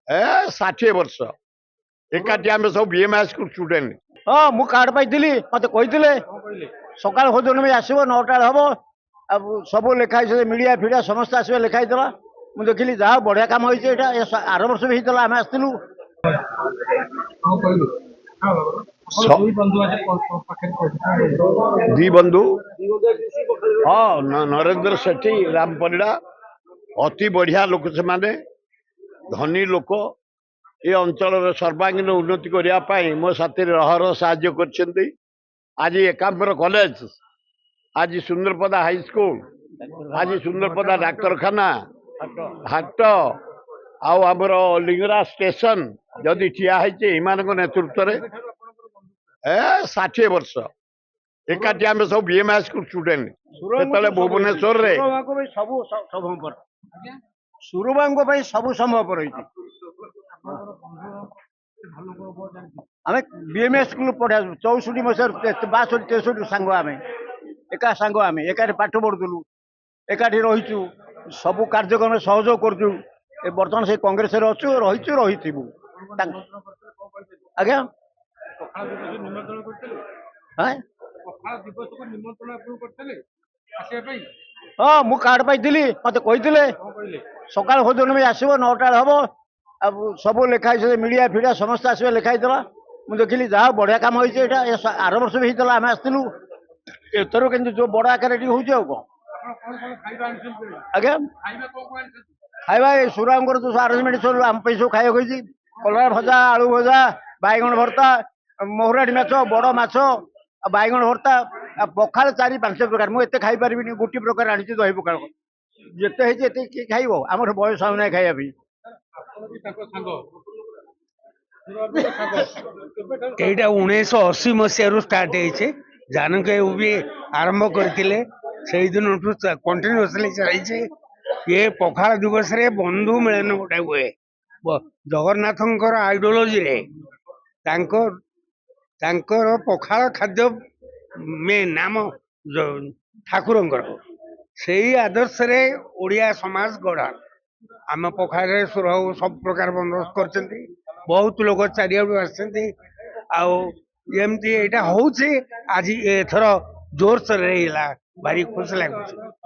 ए 60 वर्ष एकाठी आम सब बीएम हाईस्कूल स्टूडेंट। हाँ मु कार्ड पाई मत कही सकाल भोजन भी आसो 9टा हम अब सब लिखाई मीडिया फिडिया समस्त आसवे लिखाई देला मुझे देखिली जहाँ बढ़िया काम होइए आर वर्ष भी होता आम आसलु दी बंधु हाँ नरेंद्र सेठी राम परिड़ा अति बढ़िया लोक से माने धनी लोक ये अंचल सर्वांगीन उन्नति करने मो साथी रहर साहाय्य कर आज एकांबर कॉलेज आज सुंदरपदा हाई स्कूल आज सुंदरपदा डाक्तरखाना हाट आमर लिंगराज स्टेशन जदि ठिया नेतृत्व में 60 वर्ष एकाठी आम सब बीएम हाईस्कूल स्टूडेंट भुवनेश्वर सुरबा सब संभव आम बीएमएस स्कूल पढ़ा 64 मसीह 62 63 सांग आम एका सांग आम एकाठी पाठ पढ़ुलु एकाठी रहीचु सब कार्यक्रम सहयोग करूँ बर्तमान से कांग्रेस अच्छु रहीचु रहीथु आज्ञा हाँ मु कार्ड पाई मत कही सकाल भोजन भी आसो 9टा हम अब सब लिखाई मीडिया फिडिया समस्त आसवे लिखाई देला मुझे देखिली जहाँ बढ़िया काम होइए आर वर्ष भी होता आम आसलु एथर के जो बड़ आकार हो आज्ञा खाଇବା ସୁରାମଙ୍କର जो ଆରେଞ୍ଜମେଣ୍ଟ ସବୁ ଆମ ପାଇଁ ସବୁ ଖାଇବାକୁ ହେଇଛି କଲରା ଭଜା ଆଳୁ ଭଜା ବାଇଗଣ ଭର୍ତ୍ତା ମହୁରାଡି ମାଛ ବଡ଼ ମାଛ ବାଇଗଣ ଭର୍ତ୍ତା ପଖାଳ 4-5 ପ୍ରକାର ମୁଁ ଏତେ ଖାଇପାରିବିନି ଗୋଟିଏ ପ୍ରକାର ଆଣିଛି ଦହି ପଖାଳ ଯେତେ ହେଇଛି ଏତେ କିଏ ଖାଇବ ଆମର ବୟସ ଆଉ ନାହିଁ ଖାଇବା ପାଇଁ ଏଇଟା 1980 ମସିହାରୁ ଷ୍ଟାର୍ଟ ହେଇଛି ଜାନକ ବି ଆରମ୍ଭ କରିଥିଲେ ସେଇ ଦିନଠୁ କଣ୍ଟିନ୍ୟୁଅସଲି ଚାଲିଛି ये पखाल दिवस रे बंधु मिलन गोटे हुए जगन्नाथंकर आइडियोलॉजी रे पखाल खाद्य मेन नाम ठाकुरंकर से आदर्श रे ओडिया समाज गढ़ा आम पखाल सब प्रकार बंदोबस्त कर बहुत लोग चारियाडू आमती यहाँ हूँ आज एथर जोर सोर भारी खुश लगुच।